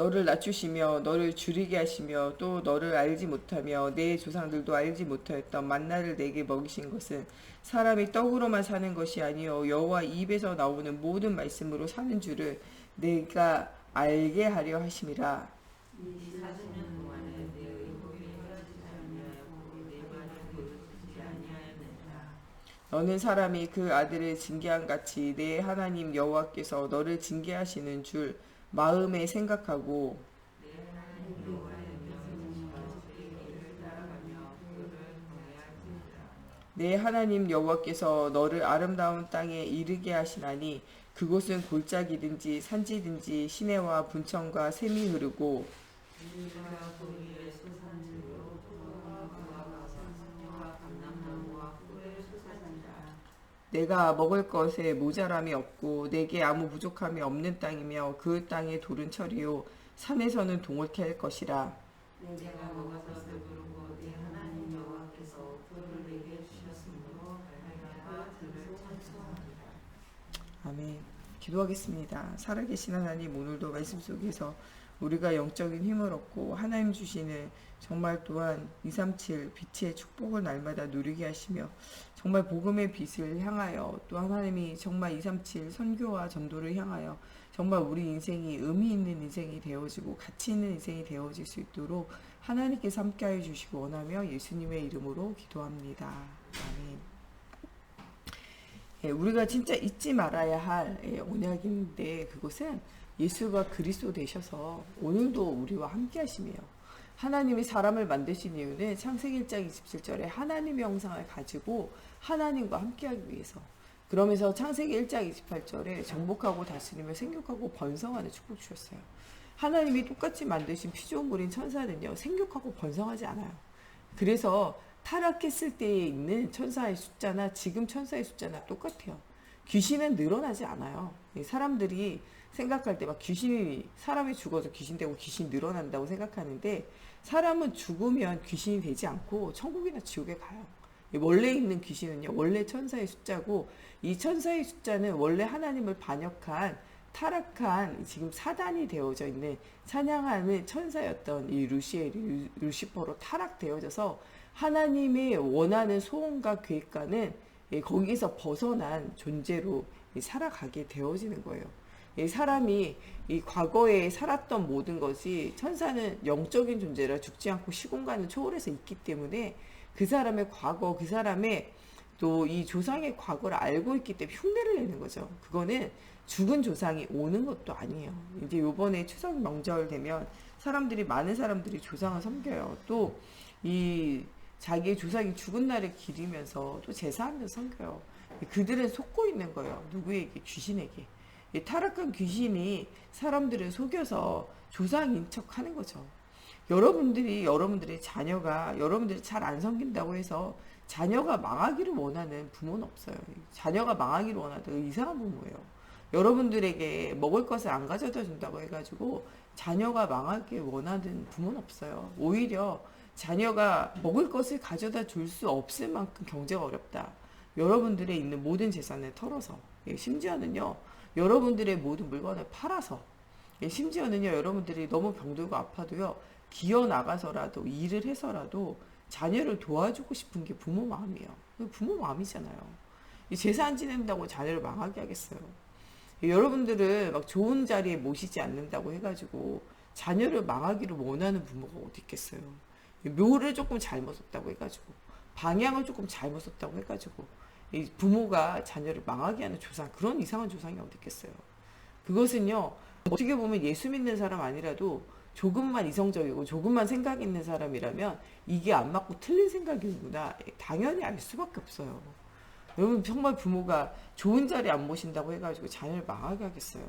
너를 낮추시며 너를 줄이게 하시며 또 너를 알지 못하며 내 조상들도 알지 못하였던 만나를 내게 먹이신 것은 사람이 떡으로만 사는 것이 아니요 여호와 입에서 나오는 모든 말씀으로 사는 줄을 내가 알게 하려 하심이라. 이 40년 동안에 내 의복이 헤어지지 아니하였고 내 말을 그치지 아니하였느니라. 너는 사람이 그 아들을 징계한 같이 내 하나님 여호와께서 너를 징계하시는 줄 마음에 생각하고 내 하나님 여호와의 명을 지켜 그의 길을 따라가며 그를 경외할지니라. 내 하나님 여호와께서 너를 아름다운 땅에 이르게 하시나니 그곳은 골짜기든지 산지든지 시내와 분천과 샘이 흐르고 우리가 그 위에 솟아지고 그와 가산성과 감람나무와 꿀의 솟아지니라. 내가 먹을 것에 모자람이 없고 내게 아무 부족함이 없는 땅이며 그 땅의 돌은 철이요 산에서는 동을 캘 것이라. 내가 먹어서 배부르고 내 하나님 여호와께서 그를 내게 주셨으므로 내가 그를 찬송하리라. 아멘. 기도하겠습니다. 살아계신 하나님, 오늘도 말씀 속에서 우리가 영적인 힘을 얻고 하나님 주시는 정말 또한 237 빛의 축복을 날마다 누리게 하시며 정말 복음의 빛을 향하여 또 하나님이 정말 237 선교와 전도를 향하여 정말 우리 인생이 의미 있는 인생이 되어지고 가치 있는 인생이 되어질 수 있도록 하나님께서 함께하여 주시기 원하며 예수님의 이름으로 기도합니다. 아멘. 우리가 진짜 잊지 말아야 할 언약인데 그것은 예수가 그리스도 되셔서 오늘도 우리와 함께 하시며 하나님이 사람을 만드신 이유는 창세기 1장 27절에 하나님의 형상을 가지고 하나님과 함께하기 위해서 그러면서 창세기 1장 28절에 정복하고 다스리며 생육하고 번성하는 축복 주셨어요. 하나님이 똑같이 만드신 피조물인 천사는요 생육하고 번성하지 않아요. 그래서 타락했을 때에 있는 천사의 숫자나 지금 천사의 숫자나 똑같아요. 귀신은 늘어나지 않아요. 사람들이 생각할 때 막 귀신이 사람이 죽어서 귀신 되고 귀신 늘어난다고 생각하는데 사람은 죽으면 귀신이 되지 않고 천국이나 지옥에 가요. 원래 있는 귀신은요 원래 천사의 숫자고 이 천사의 숫자는 원래 하나님을 반역한 타락한 지금 사단이 되어져 있는 사냥하는 천사였던 이 루시퍼로 타락되어져서 하나님의 원하는 소원과 계획과는 거기서 벗어난 존재로 살아가게 되어지는 거예요. 사람이 이 과거에 살았던 모든 것이 천사는 영적인 존재라 죽지 않고 시공간을 초월해서 있기 때문에 그 사람의 과거, 그 사람의 또 이 조상의 과거를 알고 있기 때문에 흉내를 내는 거죠. 그거는 죽은 조상이 오는 것도 아니에요. 이제 요번에 추석 명절 되면 많은 사람들이 조상을 섬겨요. 또 이 자기의 조상이 죽은 날을 기리면서 또 제사하면서 섬겨요. 그들은 속고 있는 거예요. 누구에게? 귀신에게. 이 타락한 귀신이 사람들을 속여서 조상인 척 하는 거죠. 여러분들의 자녀가 여러분들이 잘 안 섬긴다고 해서 자녀가 망하기를 원하는 부모는 없어요. 자녀가 망하기를 원하는 이상한 부모예요. 여러분들에게 먹을 것을 안 가져다 준다고 해가지고 자녀가 망하길 원하는 부모는 없어요. 오히려 자녀가 먹을 것을 가져다 줄 수 없을 만큼 경제가 어렵다. 여러분들의 있는 모든 재산을 털어서 심지어는요 여러분들의 모든 물건을 팔아서 심지어는요 여러분들이 너무 병들고 아파도요 기어 나가서라도 일을 해서라도 자녀를 도와주고 싶은 게 부모 마음이에요. 부모 마음이잖아요. 재산 지낸다고 자녀를 망하게 하겠어요. 여러분들을 막 좋은 자리에 모시지 않는다고 해가지고 자녀를 망하기를 원하는 부모가 어디 있겠어요. 묘를 조금 잘못 썼다고 해가지고 방향을 조금 잘못 썼다고 해가지고 이 부모가 자녀를 망하게 하는 조상, 그런 이상한 조상이 어디 있겠어요. 그것은요 어떻게 보면 예수 믿는 사람 아니라도 조금만 이성적이고 조금만 생각 있는 사람이라면 이게 안 맞고 틀린 생각이구나 당연히 알 수밖에 없어요. 여러분 정말 부모가 좋은 자리 안 모신다고 해가지고 자녀를 망하게 하겠어요.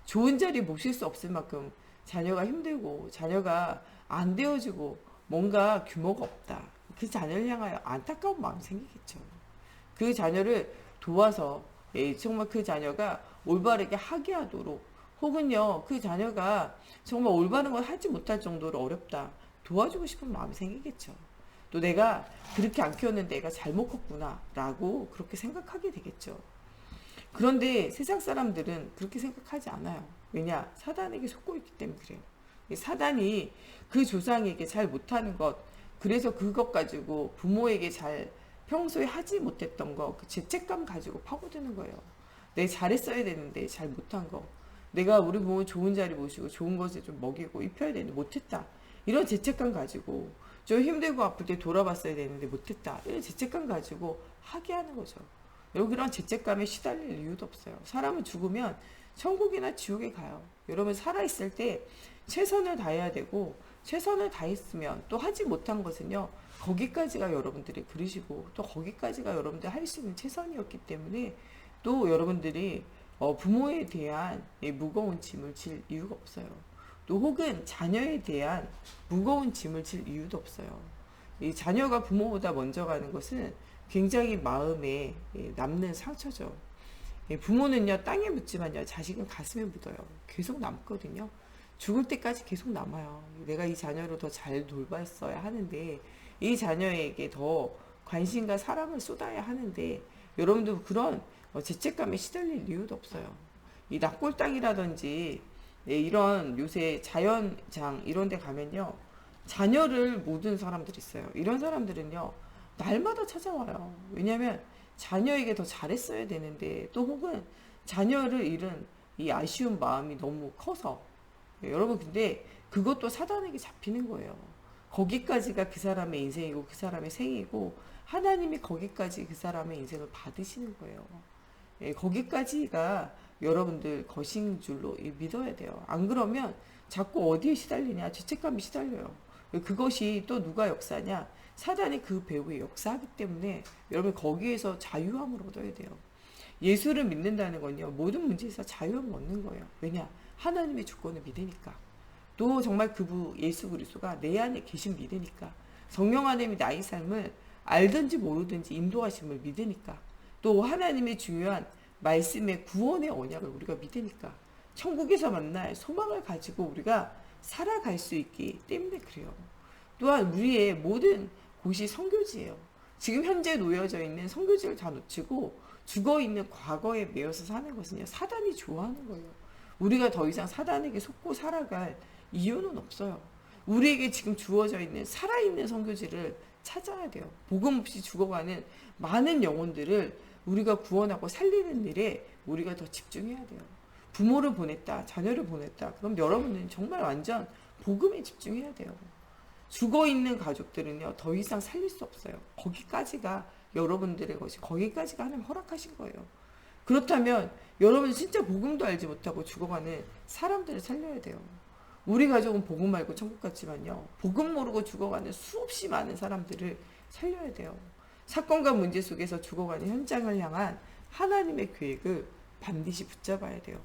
좋은 자리 모실 수 없을 만큼 자녀가 힘들고 자녀가 안 되어지고 뭔가 규모가 없다. 그 자녀를 향하여 안타까운 마음이 생기겠죠. 그 자녀를 도와서 정말 그 자녀가 올바르게 하게 하도록 혹은요 그 자녀가 정말 올바른 걸 하지 못할 정도로 어렵다. 도와주고 싶은 마음이 생기겠죠. 또 내가 그렇게 안 키웠는데 애가 잘못 컸구나 라고 그렇게 생각하게 되겠죠. 그런데 세상 사람들은 그렇게 생각하지 않아요. 왜냐? 사단에게 속고 있기 때문에 그래요. 이 사단이 그 조상에게 잘 못하는 것, 그래서 그것 가지고 부모에게 잘 평소에 하지 못했던 거, 그 죄책감 가지고 파고드는 거예요. 내가 잘했어야 되는데 잘 못한 거. 내가 우리 부모 좋은 자리 모시고 좋은 것을 좀 먹이고 입혀야 되는데 못했다. 이런 죄책감 가지고 좀 힘들고 아플 때 돌아봤어야 되는데 못했다. 이런 죄책감 가지고 하게 하는 거죠. 여러분 그런 죄책감에 시달릴 이유도 없어요. 사람은 죽으면 천국이나 지옥에 가요. 여러분 살아있을 때 최선을 다해야 되고 최선을 다했으면 또 하지 못한 것은요. 거기까지가 여러분들의 그릇이고 또 거기까지가 여러분들 할 수 있는 최선이었기 때문에 또 여러분들이 부모에 대한 이 무거운 짐을 질 이유가 없어요. 또 혹은 자녀에 대한 무거운 짐을 질 이유도 없어요. 이 자녀가 부모보다 먼저 가는 것은 굉장히 마음에 남는 상처죠. 부모는요 땅에 묻지만요 자식은 가슴에 묻어요. 계속 남거든요. 죽을 때까지 계속 남아요. 내가 이 자녀를 더 잘 돌봤어야 하는데 이 자녀에게 더 관심과 사랑을 쏟아야 하는데 여러분들 그런 죄책감에 시달릴 이유도 없어요. 이 납골 땅이라든지 이런 요새 자연장 이런 데 가면요 자녀를 묻은 사람들이 있어요. 이런 사람들은요 날마다 찾아와요. 왜냐하면 자녀에게 더 잘했어야 되는데 또 혹은 자녀를 잃은 이 아쉬운 마음이 너무 커서 여러분 근데 그것도 사단에게 잡히는 거예요. 거기까지가 그 사람의 인생이고 그 사람의 생이고 하나님이 거기까지 그 사람의 인생을 받으시는 거예요. 거기까지가 여러분들 것인 줄로 믿어야 돼요. 안 그러면 자꾸 어디에 시달리냐? 죄책감이 시달려요. 그것이 또 누가 역사냐? 사단이 그 배후에 역사하기 때문에 여러분 거기에서 자유함을 얻어야 돼요. 예수를 믿는다는 건요. 모든 문제에서 자유함을 얻는 거예요. 왜냐? 하나님의 주권을 믿으니까. 또 정말 그분 예수 그리스도가 내 안에 계신 믿으니까. 성령 하나님이 나의 삶을 알든지 모르든지 인도하심을 믿으니까. 또 하나님의 중요한 말씀의 구원의 언약을 우리가 믿으니까. 천국에서 만날 소망을 가지고 우리가 살아갈 수 있기 때문에 그래요. 또한 우리의 모든 곳이 선교지예요. 지금 현재 놓여져 있는 선교지를 다 놓치고 죽어있는 과거에 매여서 사는 것은요. 사단이 좋아하는 거예요. 우리가 더 이상 사단에게 속고 살아갈 이유는 없어요. 우리에게 지금 주어져 있는 살아있는 선교지를 찾아야 돼요. 복음 없이 죽어가는 많은 영혼들을 우리가 구원하고 살리는 일에 우리가 더 집중해야 돼요. 부모를 보냈다, 자녀를 보냈다. 그럼 여러분은 정말 완전 복음에 집중해야 돼요. 죽어있는 가족들은요, 더 이상 살릴 수 없어요. 거기까지가 여러분들의 것이, 거기까지가 하나님 허락하신 거예요. 그렇다면 여러분 진짜 복음도 알지 못하고 죽어가는 사람들을 살려야 돼요. 우리 가족은 복음 알고 천국 갔지만요. 복음 모르고 죽어가는 수없이 많은 사람들을 살려야 돼요. 사건과 문제 속에서 죽어가는 현장을 향한 하나님의 계획을 반드시 붙잡아야 돼요.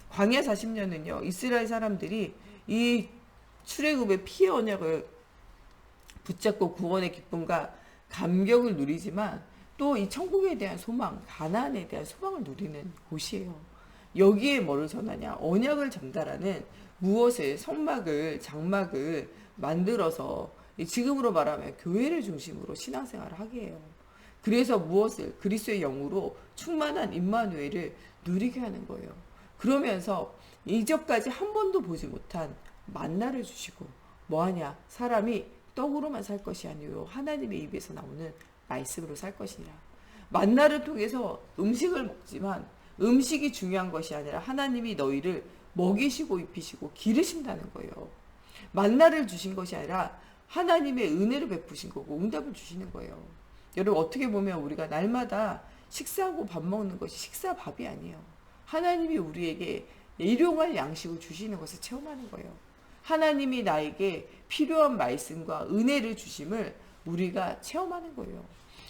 광야 40년은요. 이스라엘 사람들이 이 출애굽의 피의 언약을 붙잡고 구원의 기쁨과 감격을 누리지만 또 이 천국에 대한 소망, 가나안에 대한 소망을 누리는 곳이에요. 여기에 뭐를 전하냐? 언약을 전달하는 무엇을 성막을 장막을 만들어서 지금으로 말하면 교회를 중심으로 신앙생활을 하게 해요. 그래서 무엇을 그리스도의 영으로 충만한 임마누엘을 누리게 하는 거예요. 그러면서 이전까지 한 번도 보지 못한 만나를 주시고 뭐하냐? 사람이 떡으로만 살 것이 아니요 하나님의 입에서 나오는 말씀으로 살 것이니라. 만나를 통해서 음식을 먹지만 음식이 중요한 것이 아니라 하나님이 너희를 먹이시고 입히시고 기르신다는 거예요. 만나를 주신 것이 아니라 하나님의 은혜를 베푸신 거고 응답을 주시는 거예요. 여러분 어떻게 보면 우리가 날마다 식사하고 밥 먹는 것이 식사밥이 아니에요. 하나님이 우리에게 일용할 양식을 주시는 것을 체험하는 거예요. 하나님이 나에게 필요한 말씀과 은혜를 주심을 우리가 체험하는 거예요.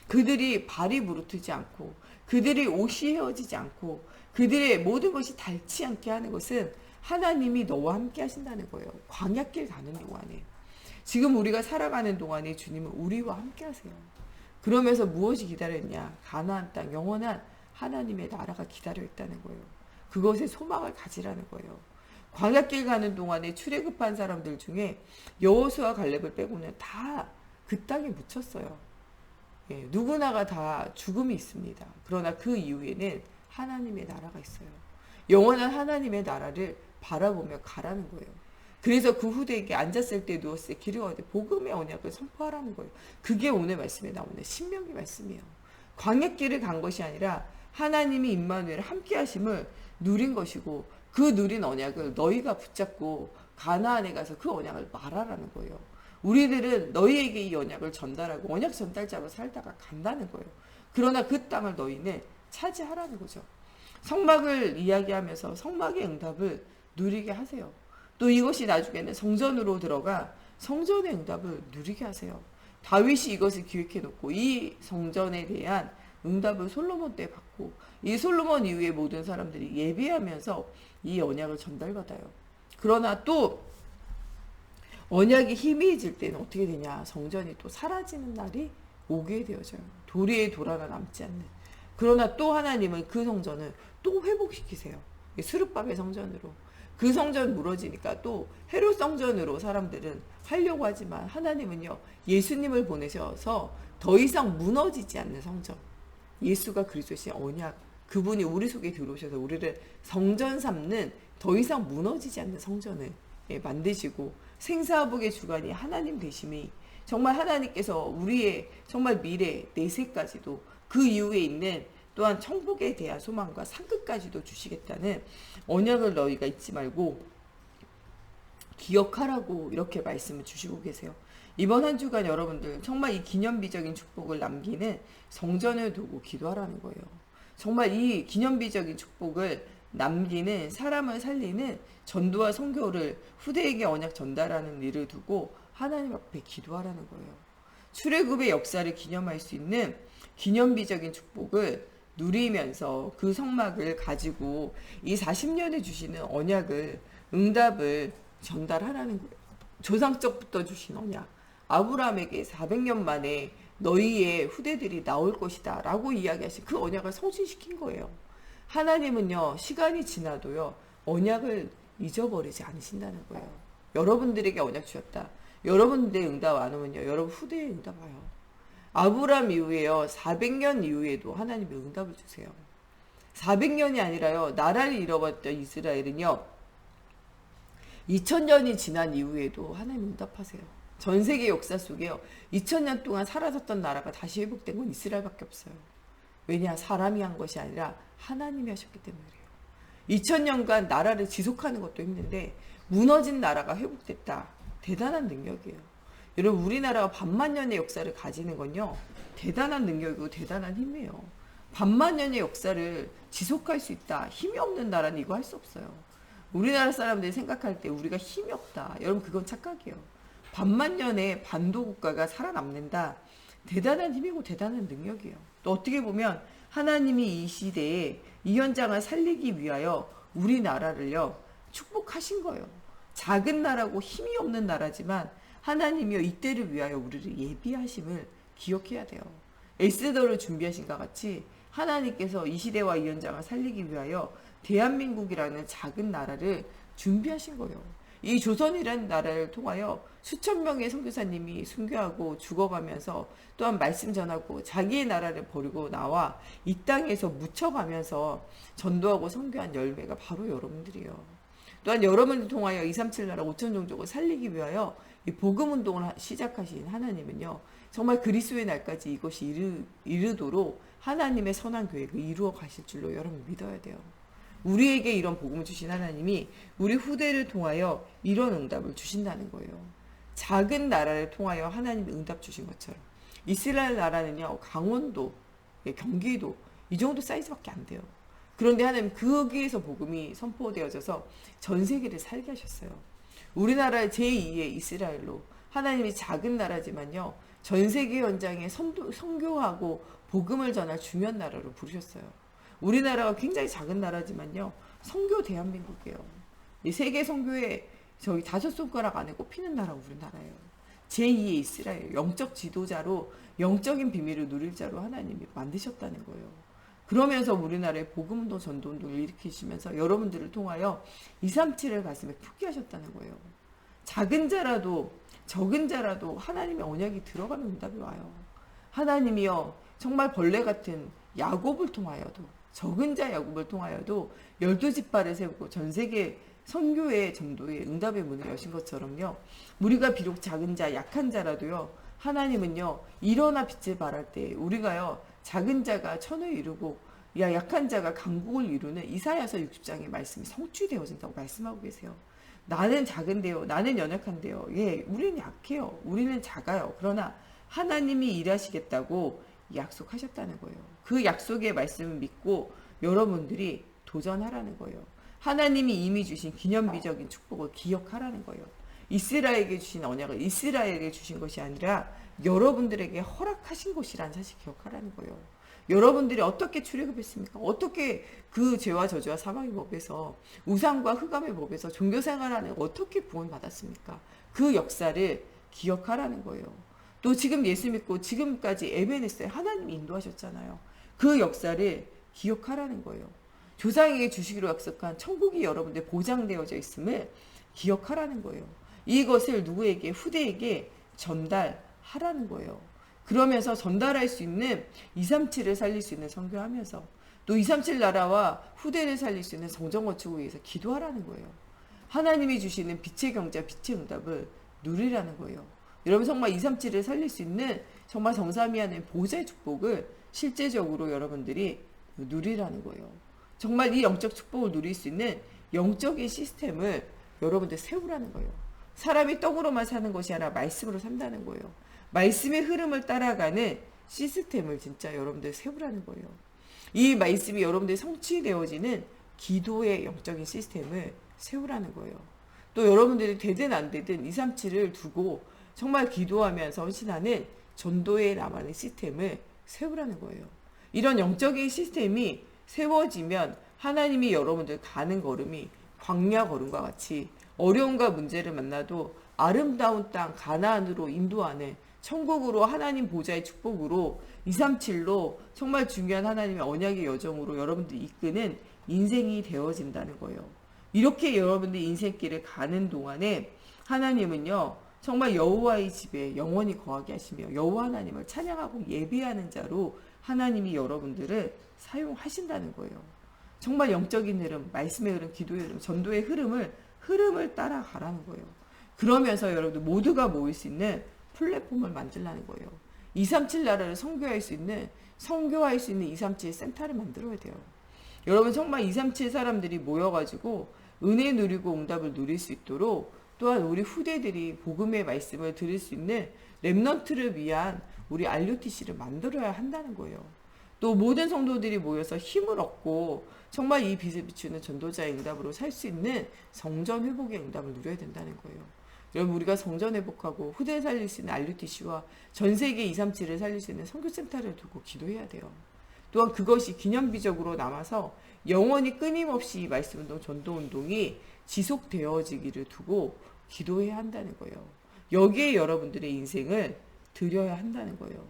그들이 발이 부르트지 않고 그들의 옷이 헤어지지 않고 그들의 모든 것이 닳지 않게 하는 것은 하나님이 너와 함께 하신다는 거예요. 광야길 가는 동안에. 지금 우리가 살아가는 동안에 주님은 우리와 함께 하세요. 그러면서 무엇이 기다렸냐? 가나안 땅 영원한 하나님의 나라가 기다려 있다는 거예요. 그것에 소망을 가지라는 거예요. 광야길 가는 동안에 출애굽한 사람들 중에 여호수아 갈렙을 빼고는 다 그 땅에 묻혔어요. 예, 누구나가 다 죽음이 있습니다. 그러나 그 이후에는 하나님의 나라가 있어요. 영원한 하나님의 나라를 바라보며 가라는 거예요. 그래서 그 후대에게 앉았을 때 누웠을 때 기르어야 돼. 복음의 언약을 선포하라는 거예요. 그게 오늘 말씀에 나오는 신명기 말씀이에요. 광야길을 간 것이 아니라 하나님이 임마누엘 함께 하심을 누린 것이고 그 누린 언약을 너희가 붙잡고 가나안에 가서 그 언약을 말하라는 거예요. 우리들은 너희에게 이 언약을 전달하고 언약 전달자로 살다가 간다는 거예요. 그러나 그 땅을 너희는 차지하라는 거죠. 성막을 이야기하면서 성막의 응답을 누리게 하세요. 또 이것이 나중에는 성전으로 들어가 성전의 응답을 누리게 하세요. 다윗이 이것을 기획해 놓고 이 성전에 대한 응답을 솔로몬 때 받고 이 솔로몬 이후에 모든 사람들이 예배하면서 이 언약을 전달받아요. 그러나 또 언약이 희미해질 때는 어떻게 되냐? 성전이 또 사라지는 날이 오게 되어져요. 도리에 돌 하나 남지 않는. 그러나 또 하나님은 그 성전을 또 회복시키세요. 스룹바벨 성전으로. 그 성전 무너지니까 또 헤롯 성전으로 사람들은 하려고 하지만 하나님은요, 예수님을 보내셔서 더 이상 무너지지 않는 성전, 예수가 그리스도신 언약, 그분이 우리 속에 들어오셔서 우리를 성전 삼는 더 이상 무너지지 않는 성전을 만드시고 생사복의 주관이 하나님 되심이 정말 하나님께서 우리의 정말 미래 내세까지도 그 이후에 있는 또한 천국에 대한 소망과 상급까지도 주시겠다는 언약을 너희가 잊지 말고 기억하라고 이렇게 말씀을 주시고 계세요. 이번 한 주간 여러분들 정말 이 기념비적인 축복을 남기는 성전을 두고 기도하라는 거예요. 정말 이 기념비적인 축복을 남기는 사람을 살리는 전도와 선교를 후대에게 언약 전달하는 일을 두고 하나님 앞에 기도하라는 거예요. 출애굽의 역사를 기념할 수 있는 기념비적인 축복을 누리면서 그 성막을 가지고 이 40년에 주시는 언약을 응답을 전달하라는 거예요. 조상적부터 주신 언약, 아브라함에게 400년 만에 너희의 후대들이 나올 것이다 라고 이야기하신 그 언약을 성취시킨 거예요. 하나님은요, 시간이 지나도요, 언약을 잊어버리지 않으신다는 거예요. 여러분들에게 언약 주셨다. 여러분들의 응답 안 오면요, 여러분 후대에 응답 와요. 아브라함 이후에요, 400년 이후에도 하나님이 응답을 주세요. 400년이 아니라요, 나라를 잃어버렸던 이스라엘은요, 2000년이 지난 이후에도 하나님 응답하세요. 전 세계 역사 속에요, 2000년 동안 사라졌던 나라가 다시 회복된 건 이스라엘밖에 없어요. 왜냐? 사람이 한 것이 아니라 하나님이 하셨기 때문에 그래요. 2000년간 나라를 지속하는 것도 힘든데 무너진 나라가 회복됐다. 대단한 능력이에요. 여러분, 우리나라가 반만년의 역사를 가지는 건요, 대단한 능력이고 대단한 힘이에요. 반만년의 역사를 지속할 수 있다. 힘이 없는 나라는 이거 할 수 없어요. 우리나라 사람들이 생각할 때 우리가 힘이 없다. 여러분, 그건 착각이에요. 반만년의 반도 국가가 살아남는다. 대단한 힘이고 대단한 능력이에요. 또 어떻게 보면 하나님이 이 시대에 이 현장을 살리기 위하여 우리나라를요, 축복하신 거예요. 작은 나라고 힘이 없는 나라지만 하나님이요, 이때를 위하여 우리를 예비하심을 기억해야 돼요. 에스더를 준비하신 것 같이 하나님께서 이 시대와 이 현장을 살리기 위하여 대한민국이라는 작은 나라를 준비하신 거예요. 이 조선이라는 나라를 통하여 수천 명의 선교사님이 순교하고 죽어가면서 또한 말씀 전하고 자기의 나라를 버리고 나와 이 땅에서 묻혀가면서 전도하고 선교한 열매가 바로 여러분들이에요. 또한 여러분을 통하여 237 나라 5천 종족을 살리기 위하여 이 복음 운동을 시작하신 하나님은요, 정말 그리스도의 날까지 이것이 이르도록 하나님의 선한 계획을 이루어 가실 줄로 여러분 믿어야 돼요. 우리에게 이런 복음을 주신 하나님이 우리 후대를 통하여 이런 응답을 주신다는 거예요. 작은 나라를 통하여 하나님이 응답 주신 것처럼 이스라엘 나라는요, 강원도, 경기도 이 정도 사이즈밖에 안 돼요. 그런데 하나님 거기에서 복음이 선포되어져서 전 세계를 살게 하셨어요. 우리나라의 제2의 이스라엘로 하나님이 작은 나라지만요, 전 세계 현장에 선교하고 복음을 전할 중요한 나라로 부르셨어요. 우리나라가 굉장히 작은 나라지만요, 선교 대한민국이에요. 이 세계 선교에 저희 5손가락 안에 꼽히는 나라가 우리나라예요. 제2의 이스라엘, 영적 지도자로 영적인 비밀을 누릴 자로 하나님이 만드셨다는 거예요. 그러면서 우리나라의 복음운동, 전도운동을 일으키시면서 여러분들을 통하여 237을 가슴에 품게 하셨다는 거예요. 작은 자라도 적은 자라도 하나님의 언약이 들어가면 응답이 와요. 하나님이요, 정말 벌레 같은 야곱을 통하여도 적은 자 야곱을 통하여도 12지파를 세우고 전 세계 선교의 전도에 응답의 문을 여신 것처럼요. 우리가 비록 작은 자, 약한 자라도요. 하나님은요. 일어나 빛을 발할 때 우리가요. 작은 자가 천을 이루고 약한 자가 강국을 이루는 이사야서 60장의 말씀이 성취되어진다고 말씀하고 계세요. 나는 작은데요. 나는 연약한데요. 예, 우리는 약해요. 우리는 작아요. 그러나 하나님이 일하시겠다고 약속하셨다는 거예요. 그 약속의 말씀을 믿고 여러분들이 도전하라는 거예요. 하나님이 이미 주신 기념비적인 축복을 기억하라는 거예요. 이스라엘에게 주신 언약을 이스라엘에게 주신 것이 아니라 여러분들에게 허락하신 것이라는 사실 기억하라는 거예요. 여러분들이 어떻게 출애굽했습니까? 어떻게 그 죄와 저주와 사망의 법에서 우상과 흑암의 법에서 종교생활하는 어떻게 구원받았습니까? 그 역사를 기억하라는 거예요. 또 지금 예수 믿고 지금까지 에베네스에 하나님이 인도하셨잖아요. 그 역사를 기억하라는 거예요. 조상에게 주시기로 약속한 천국이 여러분들 보장되어져 있음을 기억하라는 거예요. 이것을 누구에게 후대에게 전달하라는 거예요. 그러면서 전달할 수 있는 237을 살릴 수 있는 선교하면서 또 237 나라와 후대를 살릴 수 있는 성전건축을 위해서 기도하라는 거예요. 하나님이 주시는 빛의 경제, 빛의 응답을 누리라는 거예요. 여러분 정말 237을 살릴 수 있는 정말 정삼위 하는 보좌의 축복을 실제적으로 여러분들이 누리라는 거예요. 정말 이 영적 축복을 누릴 수 있는 영적인 시스템을 여러분들 세우라는 거예요. 사람이 떡으로만 사는 것이 아니라 말씀으로 산다는 거예요. 말씀의 흐름을 따라가는 시스템을 진짜 여러분들 세우라는 거예요. 이 말씀이 여러분들 성취되어지는 기도의 영적인 시스템을 세우라는 거예요. 또 여러분들이 되든 안 되든 237을 두고 정말 기도하면서 헌신하는 전도의 나만의 시스템을 세우라는 거예요. 이런 영적인 시스템이 세워지면 하나님이 여러분들 가는 걸음이 광야 걸음과 같이 어려움과 문제를 만나도 아름다운 땅 가나안으로 인도하는 천국으로 하나님 보좌의 축복으로 237로 정말 중요한 하나님의 언약의 여정으로 여러분들이 이끄는 인생이 되어진다는 거예요. 이렇게 여러분들 인생길을 가는 동안에 하나님은요 정말 여호와의 집에 영원히 거하게 하시며 여호와 하나님을 찬양하고 예배하는 자로 하나님이 여러분들을 사용하신다는 거예요. 정말 영적인 흐름, 말씀의 흐름, 기도의 흐름, 전도의 흐름을 따라가라는 거예요. 그러면서 여러분들 모두가 모일 수 있는 플랫폼을 만들라는 거예요. 237 나라를 선교할 수 있는 237 센터를 만들어야 돼요. 여러분 정말 237 사람들이 모여가지고 은혜 누리고 응답을 누릴 수 있도록 또한 우리 후대들이 복음의 말씀을 들을 수 있는 렘넌트를 위한 우리 RUTC를 만들어야 한다는 거예요. 또 모든 성도들이 모여서 힘을 얻고 정말 이 빛을 비추는 전도자의 응답으로 살 수 있는 성전 회복의 응답을 누려야 된다는 거예요. 여러분 우리가 성전 회복하고 후대 살릴 수 있는 RUTC와 전 세계 237을 살릴 수 있는 선교센터를 두고 기도해야 돼요. 또한 그것이 기념비적으로 남아서 영원히 끊임없이 이 말씀운동, 전도운동이 지속되어지기를 두고 기도해야 한다는 거예요. 여기에 여러분들의 인생을 드려야 한다는 거예요.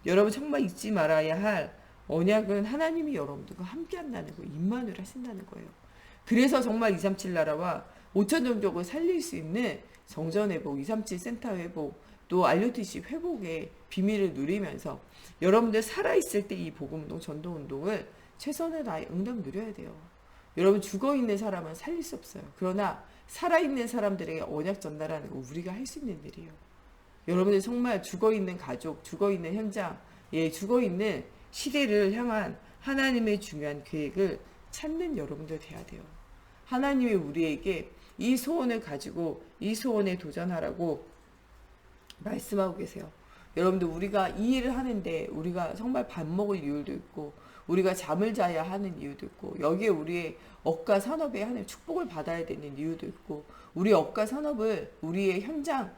여러분 정말 잊지 말아야 할 언약은 하나님이 여러분들과 함께 한다는 거예요. 임마누엘 하신다는 거예요. 그래서 정말 237 나라와 5천 종족을 살릴 수 있는 성전 회복, 237 센터 회복, 또 RUTC 회복의 비밀을 누리면서 여러분들 살아있을 때 이 복음운동, 전도운동을 최선을 다해 응답 누려야 돼요. 여러분 죽어있는 사람은 살릴 수 없어요. 그러나 살아있는 사람들에게 언약 전달하는 거 우리가 할 수 있는 일이에요. 여러분들 정말 죽어있는 가족, 죽어있는 현장, 죽어있는 시대를 향한 하나님의 중요한 계획을 찾는 여러분들 돼야 돼요. 하나님이 우리에게 이 소원을 가지고 이 소원에 도전하라고 말씀하고 계세요. 여러분들 우리가 이 일을 하는데 우리가 정말 밥 먹을 이유도 있고 우리가 잠을 자야 하는 이유도 있고 여기에 우리의 억가 산업에 하는 축복을 받아야 되는 이유도 있고 우리 억가 산업을 우리의 현장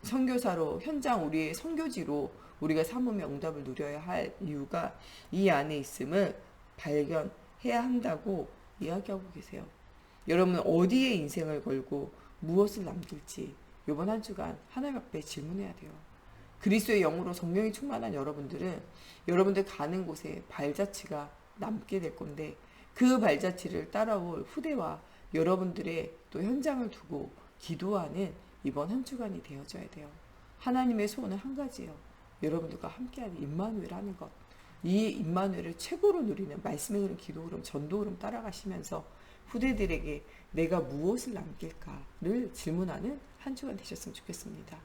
선교사로 현장 우리의 선교지로 우리가 삼으며 응답을 누려야 할 이유가 이 안에 있음을 발견해야 한다고 이야기하고 계세요. 여러분 어디에 인생을 걸고 무엇을 남길지 이번 한 주간 하나님 앞에 질문해야 돼요. 그리스도의 영으로 성령이 충만한 여러분들은 여러분들 가는 곳에 발자취가 남게 될 건데 그 발자취를 따라올 후대와 여러분들의 또 현장을 두고 기도하는 이번 한 주간이 되어져야 돼요. 하나님의 소원은 한 가지예요. 여러분들과 함께하는 임마누엘 하는 것. 이 임마누엘을 최고로 누리는 말씀의 흐름, 기도 흐름, 전도 흐름 따라가시면서 후대들에게 내가 무엇을 남길까를 질문하는 한 주간 되셨으면 좋겠습니다.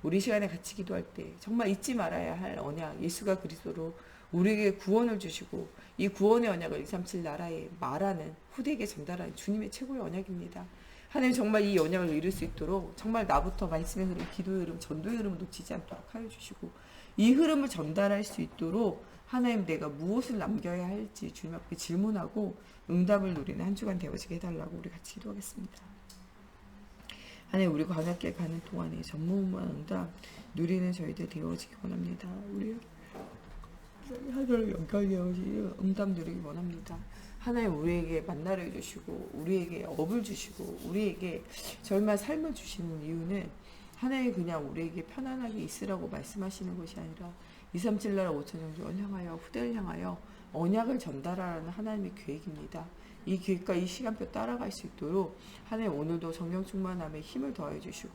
우리 시간에 같이 기도할 때 정말 잊지 말아야 할 언약, 예수가 그리스도로 우리에게 구원을 주시고 이 구원의 언약을 237 나라에 말하는 후대에게 전달하는 주님의 최고의 언약입니다. 하나님 정말 이 언약을 이룰 수 있도록 정말 나부터 말씀의 흐름, 기도의 흐름, 전도의 흐름을 놓치지 않도록 하여 주시고 이 흐름을 전달할 수 있도록 하나님 내가 무엇을 남겨야 할지 주님 앞에 질문하고 응답을 누리는 한 주간 되어지게 해달라고 우리 같이 기도하겠습니다. 하나님 우리 광야길 가는 동안에 전무후무한 응답 누리는 저희들 되어지기 원합니다. 우리 하늘을 연결되어지는 응답 누리기 원합니다. 하나님 우리에게 만나를 주시고 우리에게 업을 주시고 우리에게 절마 삶을 주시는 이유는 하나님 그냥 우리에게 편안하게 있으라고 말씀하시는 것이 아니라 237 나라 5천영주를 향하여 후대를 향하여 언약을 전달하라는 하나님의 계획입니다. 이 계획과 이 시간표 따라갈 수 있도록 하나님 오늘도 성령 충만함에 힘을 더해 주시고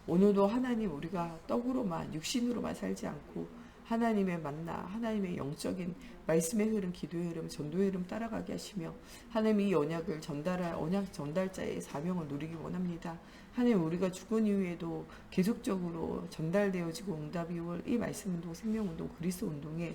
오늘도 하나님 우리가 떡으로만 육신으로만 살지 않고 하나님의 만나, 하나님의 영적인 말씀의 흐름, 기도의 흐름, 전도의 흐름 따라가게 하시며 하나님 이 언약을 전달할 언약 전달자의 사명을 누리기 원합니다. 하나님 우리가 죽은 이후에도 계속적으로 전달되어지고 응답이 올 이 말씀 운동, 생명 운동, 그리스도 운동에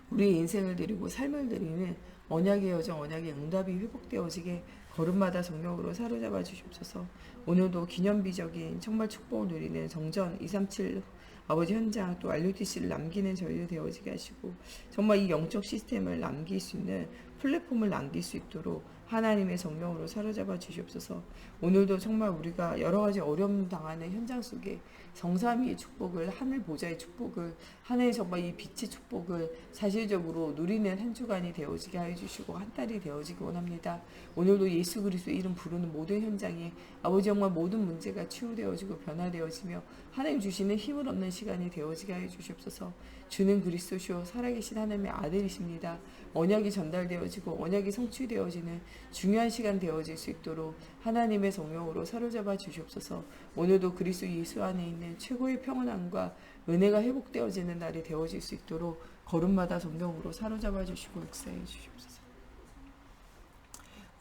우리의 인생을 드리고 삶을 드리는 언약의 여정, 언약의 응답이 회복되어지게 걸음마다 성령으로 사로잡아 주시옵소서. 오늘도 기념비적인 정말 축복을 누리는 정전 237 아버지 현장 또 RUTC를 남기는 저희들 되어지게 하시고 정말 이 영적 시스템을 남길 수 있는 플랫폼을 남길 수 있도록 하나님의 성령으로 사로잡아 주시옵소서. 오늘도 정말 우리가 여러 가지 어려움 당하는 현장 속에 성삼위의 축복을, 하늘 보좌의 축복을, 하나의 정말 이 빛의 축복을 사실적으로 누리는 한 주간이 되어지게 하여 주시고 한 달이 되어지기 원합니다. 오늘도 예수 그리스도의 이름 부르는 모든 현장에 아버지 정말 모든 문제가 치유되어지고 변화되어지며 하나님 주시는 힘을 얻는 시간이 되어지게 하여 주시옵소서. 주는 그리스도시요 살아계신 하나님의 아들이십니다. 언약이 전달되어지고 언약이 성취되어지는 중요한 시간 되어질 수 있도록 하나님의 성령으로 사로잡아 주시옵소서. 오늘도 그리스도 예수 안에 있는 최고의 평안함과 은혜가 회복되어지는 날이 되어질 수 있도록 걸음마다 성령으로 사로잡아 주시고 역사해 주시옵소서.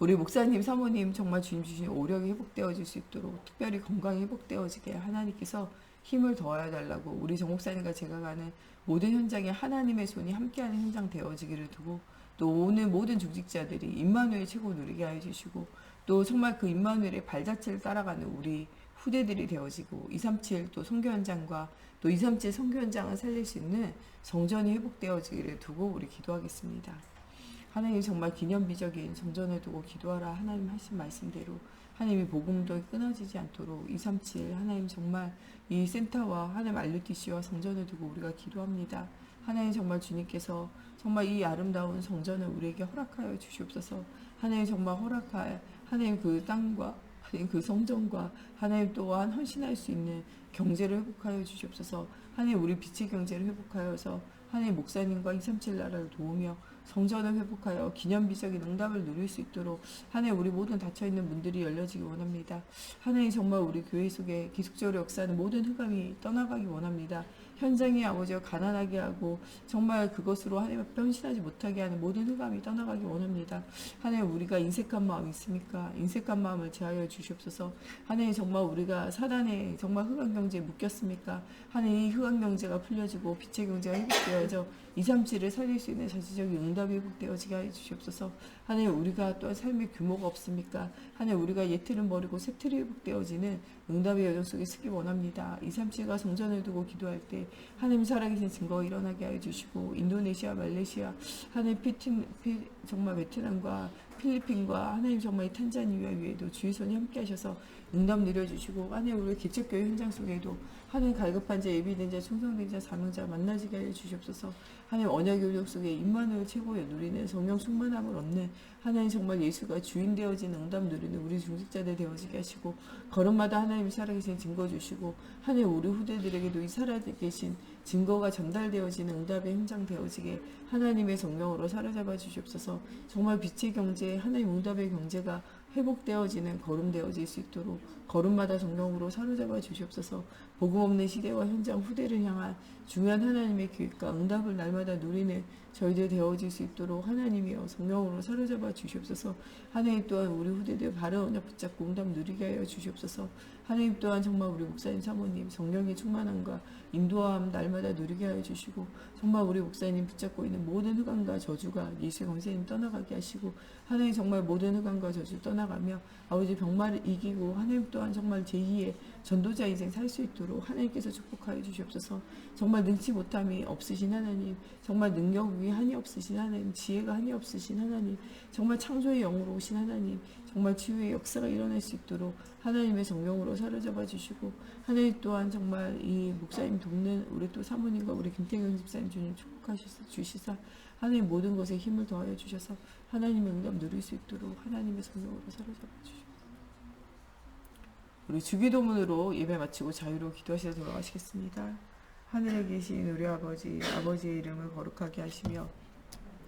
우리 목사님, 사모님 정말 주님 주신 오력이 회복되어질 수 있도록 특별히 건강이 회복되어지게 하나님께서 힘을 더하여 달라고 우리 정 목사님과 제가 가는 모든 현장에 하나님의 손이 함께하는 현장 되어지기를 두고 또 오늘 모든 중직자들이 임마누엘 최고 누리게 하여 주시고 또 정말 그 임마누엘의 발자취를 따라가는 우리 후대들이 되어지고 237 또 선교 현장과 또 237 선교 현장을 살릴 수 있는 성전이 회복되어지기를 두고 우리 기도하겠습니다. 하나님 정말 기념비적인 성전을 두고 기도하라 하나님 하신 말씀대로 하나님의 복음도 끊어지지 않도록 237 하나님 정말 이 센터와 하나님 RUTC와 성전을 두고 우리가 기도합니다. 하나님 정말 주님께서 정말 이 아름다운 성전을 우리에게 허락하여 주시옵소서. 하나님 정말 허락할 하나님 그 땅과 하나님 그 성전과 하나님 또한 헌신할 수 있는 경제를 회복하여 주시옵소서. 하나님 우리 빛의 경제를 회복하여서 하나님 목사님과 237 나라를 도우며 성전을 회복하여 기념비적인 응답을 누릴 수 있도록 하나님 우리 모든 닫혀있는 문들이 열려지기 원합니다. 하나님 정말 우리 교회 속에 기숙적으로 역사하는 모든 흑암이 떠나가기 원합니다. 현장이 아버지와 가난하게 하고 정말 그것으로 하나님 앞에 헌신하지 못하게 하는 모든 흑암이 떠나가기 원합니다. 하나님 우리가 인색한 마음이 있습니까? 인색한 마음을 제하여 주시옵소서. 하나님 정말 우리가 사단의 정말 흑암 경제에 묶였습니까? 하나님 이 흑암 경제가 풀려지고 빛의 경제가 회복되어져 237을 살릴 수 있는 자체적인 응답이 회복되어지게 하여 주시옵소서. 하나님 우리가 또 삶의 규모가 없습니까? 하나님 우리가 예틀은 버리고 새 틀이 회복되어지는 응답의 여정 속에 서기 원합니다. 237가 성전을 두고 기도할 때 하나님 살아계신 증거가 일어나게 하여 주시고 인도네시아, 말레이시아, 하나님 정말 베트남과 필리핀과 하나님 정말 탄자니아 위에도 주의 손이 함께 하셔서 응답 누려주시고 하나님 우리 개척교회 현장 속에도 하나님 갈급한 자, 예비된 자, 충성된 자, 사명자 만나지게 하여 주시옵소서. 하나님 언약 교육 속에 임마누엘 최고의 누리는 성령 충만함을 얻는 하나님 정말 예수가 주인 되어진 응답 누리는 우리 중직자들 되어지게 하시고 걸음마다 하나님이 살아계신 증거 주시고 하나님 우리 후대들에게도 이 살아계신 증거가 전달되어지는 응답의 현장 되어지게 하나님의 성령으로 사로잡아 주시옵소서. 정말 빛의 경제, 하나님 응답의 경제가 회복되어지는 걸음 되어질 수 있도록 걸음마다 성령으로 사로잡아 주시옵소서. 복음 없는 시대와 현장 후대를 향한 중요한 하나님의 기획과 응답을 날마다 누리는 저희들 되어질 수 있도록 하나님이여 성령으로 사로잡아 주시옵소서. 하나님 또한 우리 후대들 바른 언약 붙잡고 응답 누리게 하여 주시옵소서. 하나님 또한 정말 우리 목사님 사모님 성령의 충만함과 인도함 날마다 누리게 하여 주시고 정말 우리 목사님 붙잡고 있는 모든 흑암과 저주가 예수의 권세님 떠나가게 하시고 하나님 정말 모든 흑암과 저주 떠나가며 아버지 병마를 이기고 하나님 또한 정말 제2의 전도자 인생 살 수 있도록 하나님께서 축복하여 주시옵소서. 정말 능치 못함이 없으신 하나님, 정말 능력이 한이 없으신 하나님, 지혜가 한이 없으신 하나님, 정말 창조의 영으로 오신 하나님, 정말 치유의 역사가 일어날 수 있도록 하나님의 성령으로 사로잡아 주시고 하나님 또한 정말 이 목사님 돕는 우리 또 사모님과 우리 김태경 집사님 주님 축복하시사 하나님 모든 것에 힘을 더하여 주셔서 하나님의 응답 누릴 수 있도록 하나님의 성령으로 사로잡아 주시옵소서. 우리 주기도문으로 예배 마치고 자유로 기도하셔서 돌아가시겠습니다. 하늘에 계신 우리 아버지, 아버지의 이름을 거룩하게 하시며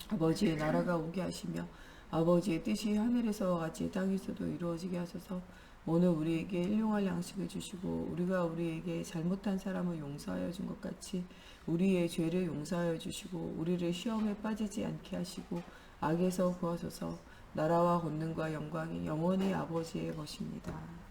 아버지의 나라가 오게 하시며 아버지의 뜻이 하늘에서와 같이 땅에서도 이루어지게 하소서. 오늘 우리에게 일용할 양식을 주시고 우리가 우리에게 잘못한 사람을 용서하여 준 것 같이 우리의 죄를 용서하여 주시고 우리를 시험에 빠지지 않게 하시고 악에서 구하소서. 나라와 권능과 영광이 영원히 아버지의 것입니다.